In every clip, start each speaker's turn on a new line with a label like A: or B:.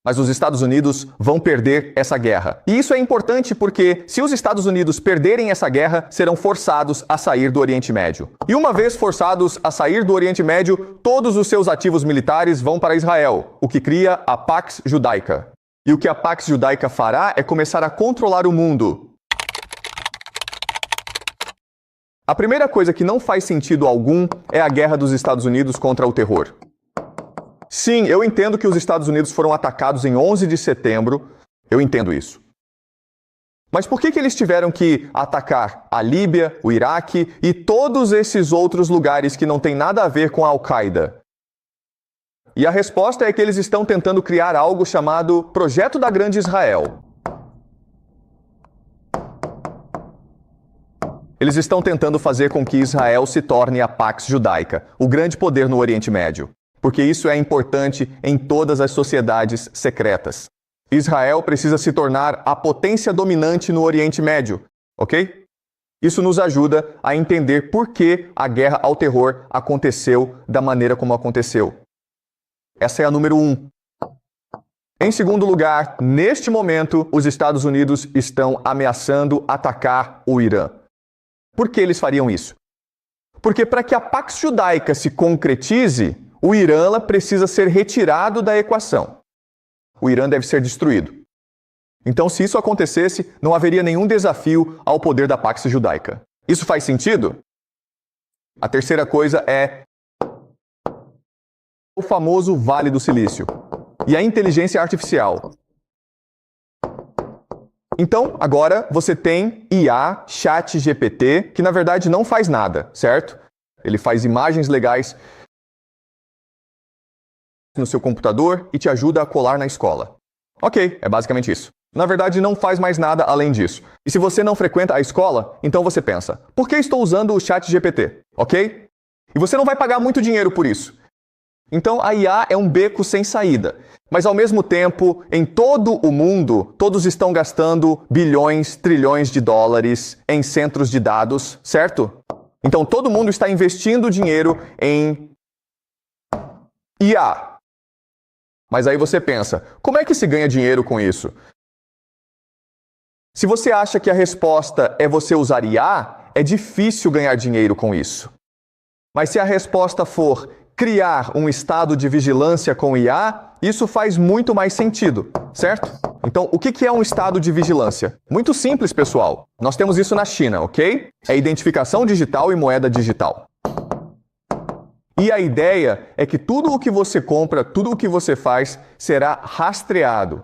A: Mas os Estados Unidos vão perder essa guerra. E isso é importante porque, se os Estados Unidos perderem essa guerra, serão forçados a sair do Oriente Médio. E uma vez forçados a sair do Oriente Médio, todos os seus ativos militares vão para Israel, o que cria a Pax Judaica. E o que a Pax Judaica fará é começar a controlar o mundo. A primeira coisa que não faz sentido algum é a guerra dos Estados Unidos contra o terror. Sim, eu entendo que os Estados Unidos foram atacados em 11 de setembro, eu entendo isso. Mas por que eles tiveram que atacar a Líbia, o Iraque e todos esses outros lugares que não têm nada a ver com a Al-Qaeda? E a resposta é que eles estão tentando criar algo chamado Projeto da Grande Israel. Eles estão tentando fazer com que Israel se torne a Pax Judaica, o grande poder no Oriente Médio. Porque isso é importante em todas as sociedades secretas. Israel precisa se tornar a potência dominante no Oriente Médio, ok? Isso nos ajuda a entender por que a guerra ao terror aconteceu da maneira como aconteceu. Essa é a número 1. Em segundo lugar, neste momento, os Estados Unidos estão ameaçando atacar o Irã. Por que eles fariam isso? Porque para que a Pax Judaica se concretize, o Irã precisa ser retirado da equação. O Irã deve ser destruído. Então, se isso acontecesse, não haveria nenhum desafio ao poder da Pax Judaica. Isso faz sentido? A terceira coisa é o famoso Vale do Silício e a inteligência artificial. Então, agora você tem IA, ChatGPT, que na verdade não faz nada, certo? Ele faz imagens legais no seu computador e te ajuda a colar na escola. Ok, é basicamente isso. Na verdade, não faz mais nada além disso. E se você não frequenta a escola, então você pensa, por que estou usando o ChatGPT? Ok? E você não vai pagar muito dinheiro por isso. Então, a IA é um beco sem saída. Mas, ao mesmo tempo, em todo o mundo, todos estão gastando bilhões, trilhões de dólares em centros de dados, certo? Então, todo mundo está investindo dinheiro em IA. Mas aí você pensa, como é que se ganha dinheiro com isso? Se você acha que a resposta é você usar IA, é difícil ganhar dinheiro com isso. Mas se a resposta for criar um estado de vigilância com IA, isso faz muito mais sentido, certo? Então, o que é um estado de vigilância? Muito simples, pessoal. Nós temos isso na China, ok? É identificação digital e moeda digital. E a ideia é que tudo o que você compra, tudo o que você faz, será rastreado.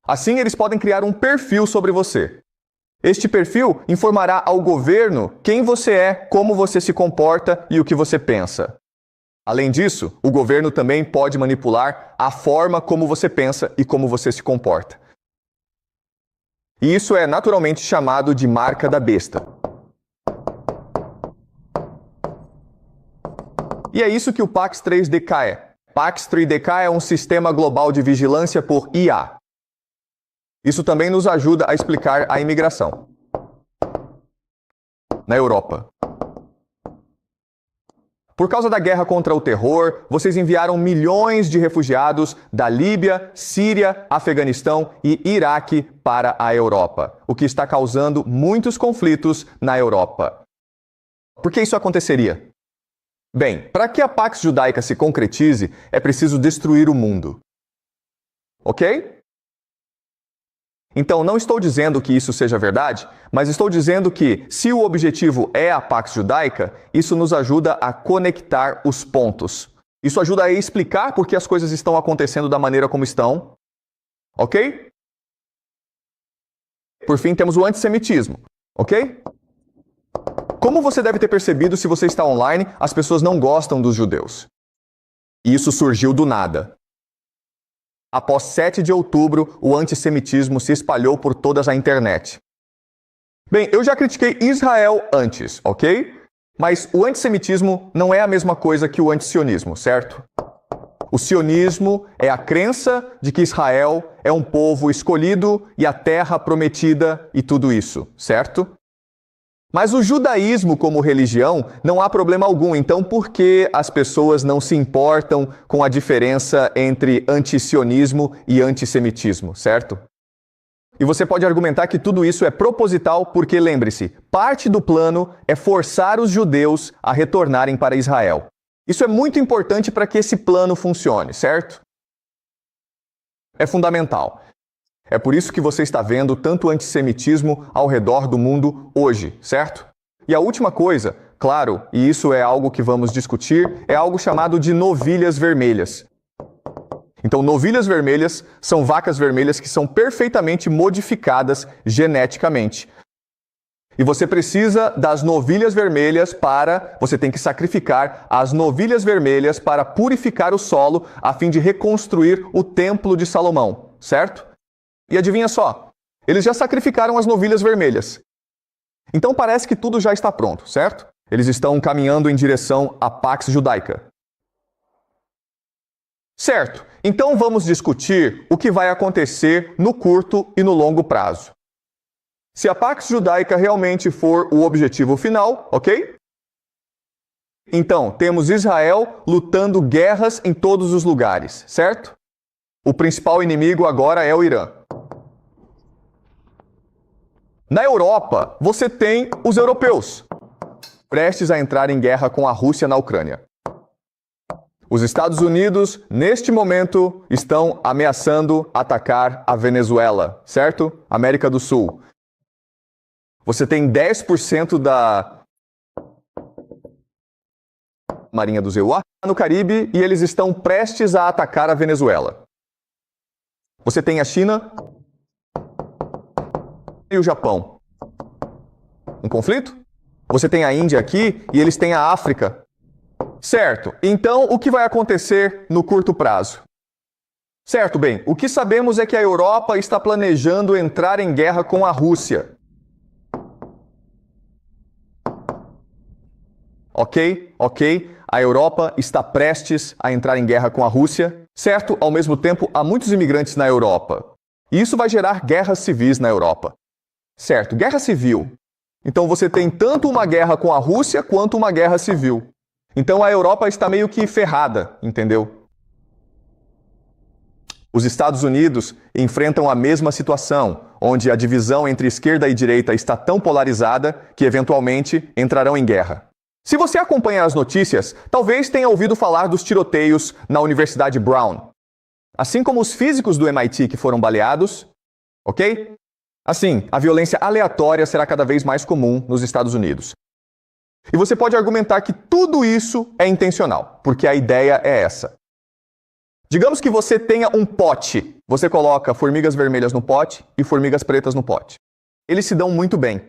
A: Assim, eles podem criar um perfil sobre você. Este perfil informará ao governo quem você é, como você se comporta e o que você pensa. Além disso, o governo também pode manipular a forma como você pensa e como você se comporta. E isso é naturalmente chamado de marca da besta. E é isso que o Pax 3DK é. Pax 3DK é um sistema global de vigilância por IA. Isso também nos ajuda a explicar a imigração na Europa. Por causa da guerra contra o terror, vocês enviaram milhões de refugiados da Líbia, Síria, Afeganistão e Iraque para a Europa, o que está causando muitos conflitos na Europa. Por que isso aconteceria? Bem, para que a Pax Judaica se concretize, é preciso destruir o mundo. Ok? Então, não estou dizendo que isso seja verdade, mas estou dizendo que, se o objetivo é a Pax Judaica, isso nos ajuda a conectar os pontos. Isso ajuda a explicar por que as coisas estão acontecendo da maneira como estão. Ok? Por fim, temos o antissemitismo. Ok? Como você deve ter percebido, se você está online, as pessoas não gostam dos judeus. E isso surgiu do nada. Após 7 de outubro, o antissemitismo se espalhou por toda a internet. Bem, eu já critiquei Israel antes, ok? Mas o antissemitismo não é a mesma coisa que o antisionismo, certo? O sionismo é a crença de que Israel é um povo escolhido e a terra prometida e tudo isso, certo? Mas o judaísmo como religião não há problema algum, então por que as pessoas não se importam com a diferença entre antisionismo e antissemitismo, certo? E você pode argumentar que tudo isso é proposital porque, lembre-se, parte do plano é forçar os judeus a retornarem para Israel. Isso é muito importante para que esse plano funcione, certo? É fundamental. É por isso que você está vendo tanto antissemitismo ao redor do mundo hoje, certo? E a última coisa, claro, e isso é algo que vamos discutir, é algo chamado de novilhas vermelhas. Então, novilhas vermelhas são vacas vermelhas que são perfeitamente modificadas geneticamente. E você precisa das novilhas vermelhas você tem que sacrificar as novilhas vermelhas para purificar o solo a fim de reconstruir o Templo de Salomão, certo? E adivinha só, eles já sacrificaram as novilhas vermelhas. Então parece que tudo já está pronto, certo? Eles estão caminhando em direção à Pax Judaica. Certo, então vamos discutir o que vai acontecer no curto e no longo prazo. Se a Pax Judaica realmente for o objetivo final, ok? Então, temos Israel lutando guerras em todos os lugares, certo? O principal inimigo agora é o Irã. Na Europa, você tem os europeus, prestes a entrar em guerra com a Rússia na Ucrânia. Os Estados Unidos, neste momento, estão ameaçando atacar a Venezuela, certo? América do Sul. Você tem 10% da Marinha dos EUA no Caribe e eles estão prestes a atacar a Venezuela. Você tem a China e o Japão. Um conflito? Você tem a Índia aqui e eles têm a África. Certo, então o que vai acontecer no curto prazo? Certo, bem, o que sabemos é que a Europa está planejando entrar em guerra com a Rússia. Ok, a Europa está prestes a entrar em guerra com a Rússia. Certo, ao mesmo tempo, há muitos imigrantes na Europa. E isso vai gerar guerras civis na Europa. Certo, guerra civil. Então você tem tanto uma guerra com a Rússia quanto uma guerra civil. Então a Europa está meio que ferrada, entendeu? Os Estados Unidos enfrentam a mesma situação, onde a divisão entre esquerda e direita está tão polarizada que eventualmente entrarão em guerra. Se você acompanha as notícias, talvez tenha ouvido falar dos tiroteios na Universidade Brown. Assim como os físicos do MIT que foram baleados, ok? Assim, a violência aleatória será cada vez mais comum nos Estados Unidos. E você pode argumentar que tudo isso é intencional, porque a ideia é essa. Digamos que você tenha um pote. Você coloca formigas vermelhas no pote e formigas pretas no pote. Eles se dão muito bem.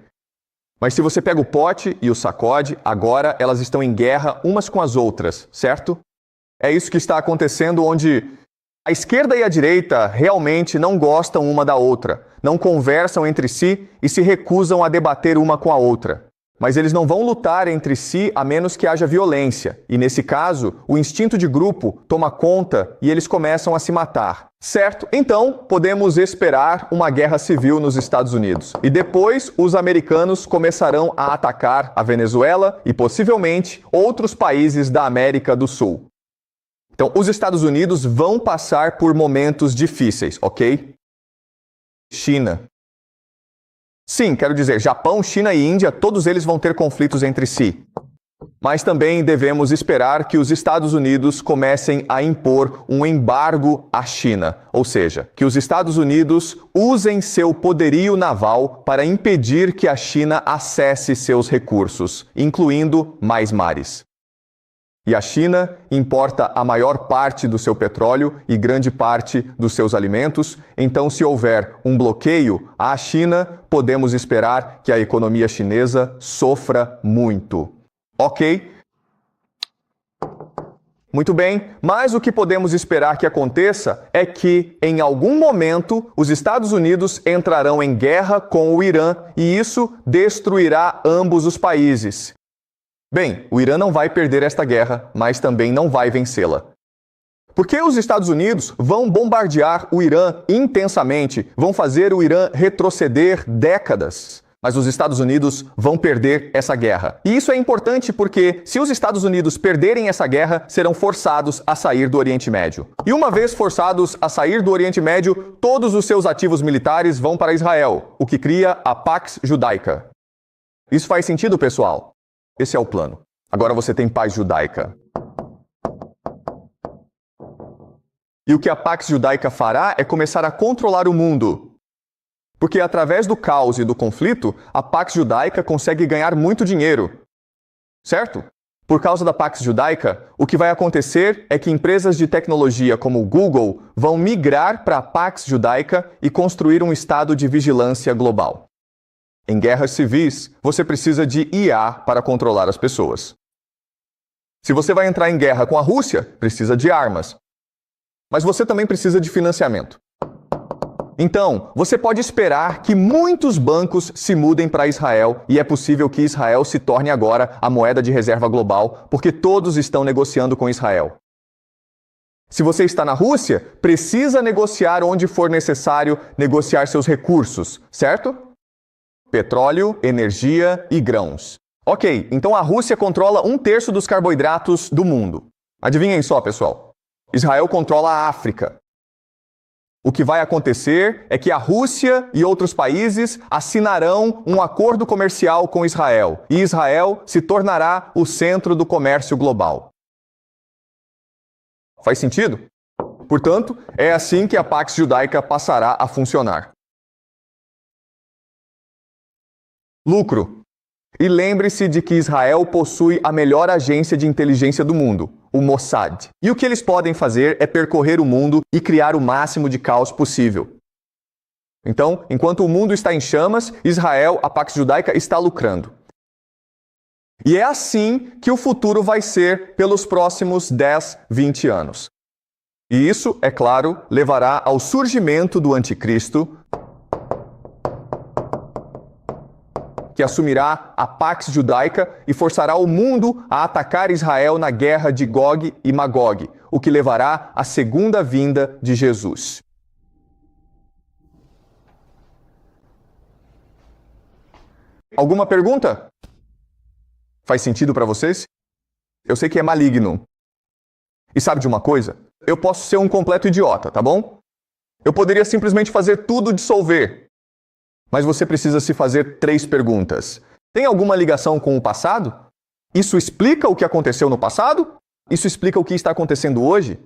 A: Mas se você pega o pote e o sacode, agora elas estão em guerra umas com as outras, certo? É isso que está acontecendo, onde a esquerda e a direita realmente não gostam uma da outra, não conversam entre si e se recusam a debater uma com a outra. Mas eles não vão lutar entre si a menos que haja violência. E nesse caso, o instinto de grupo toma conta e eles começam a se matar. Certo? Então, podemos esperar uma guerra civil nos Estados Unidos. E depois, os americanos começarão a atacar a Venezuela e possivelmente outros países da América do Sul. Então, os Estados Unidos vão passar por momentos difíceis, ok? China. Sim, quero dizer, Japão, China e Índia, todos eles vão ter conflitos entre si. Mas também devemos esperar que os Estados Unidos comecem a impor um embargo à China, ou seja, que os Estados Unidos usem seu poderio naval para impedir que a China acesse seus recursos, incluindo mais mares. E a China importa a maior parte do seu petróleo e grande parte dos seus alimentos, então se houver um bloqueio à China, podemos esperar que a economia chinesa sofra muito. Ok? Muito bem, mas o que podemos esperar que aconteça é que, em algum momento, os Estados Unidos entrarão em guerra com o Irã e isso destruirá ambos os países. Bem, o Irã não vai perder esta guerra, mas também não vai vencê-la. Porque os Estados Unidos vão bombardear o Irã intensamente, vão fazer o Irã retroceder décadas. mas os Estados Unidos vão perder essa guerra. E isso é importante porque, se os Estados Unidos perderem essa guerra, serão forçados a sair do Oriente Médio. E uma vez forçados a sair do Oriente Médio, todos os seus ativos militares vão para Israel, o que cria a Pax Judaica. Isso faz sentido, pessoal? Esse é o plano. Agora você tem paz judaica. E o que a Pax Judaica fará é começar a controlar o mundo. Porque através do caos e do conflito, a Pax Judaica consegue ganhar muito dinheiro. Certo? Por causa da Pax Judaica, o que vai acontecer é que empresas de tecnologia como o Google vão migrar para a Pax Judaica e construir um estado de vigilância global. Em guerras civis, você precisa de IA para controlar as pessoas. Se você vai entrar em guerra com a Rússia, precisa de armas. Mas você também precisa de financiamento. Então, você pode esperar que muitos bancos se mudem para Israel e é possível que Israel se torne agora a moeda de reserva global, porque todos estão negociando com Israel. Se você está na Rússia, precisa negociar onde for necessário negociar seus recursos, certo? Petróleo, energia e grãos. Ok, então a Rússia controla 1/3 dos carboidratos do mundo. Adivinhem só, pessoal. Israel controla a África. O que vai acontecer é que a Rússia e outros países assinarão um acordo comercial com Israel, e Israel se tornará o centro do comércio global. Faz sentido? Portanto, é assim que a Pax Judaica passará a funcionar. Lucro. E lembre-se de que Israel possui a melhor agência de inteligência do mundo, o Mossad. E o que eles podem fazer é percorrer o mundo e criar o máximo de caos possível. Então, enquanto o mundo está em chamas, Israel, a Pax Judaica, está lucrando. E é assim que o futuro vai ser pelos próximos 10, 20 anos. E isso, é claro, levará ao surgimento do Anticristo, que assumirá a Pax Judaica e forçará o mundo a atacar Israel na guerra de Gog e Magog, o que levará à segunda vinda de Jesus. Alguma pergunta? Faz sentido para vocês? Eu sei que é maligno. E sabe de uma coisa? Eu posso ser um completo idiota, tá bom? Eu poderia simplesmente fazer tudo dissolver. Mas você precisa se fazer 3 perguntas. Tem alguma ligação com o passado? Isso explica o que aconteceu no passado? Isso explica o que está acontecendo hoje?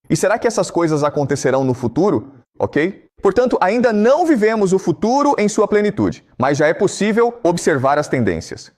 A: E será que essas coisas acontecerão no futuro? Ok? Portanto, ainda não vivemos o futuro em sua plenitude, mas já é possível observar as tendências.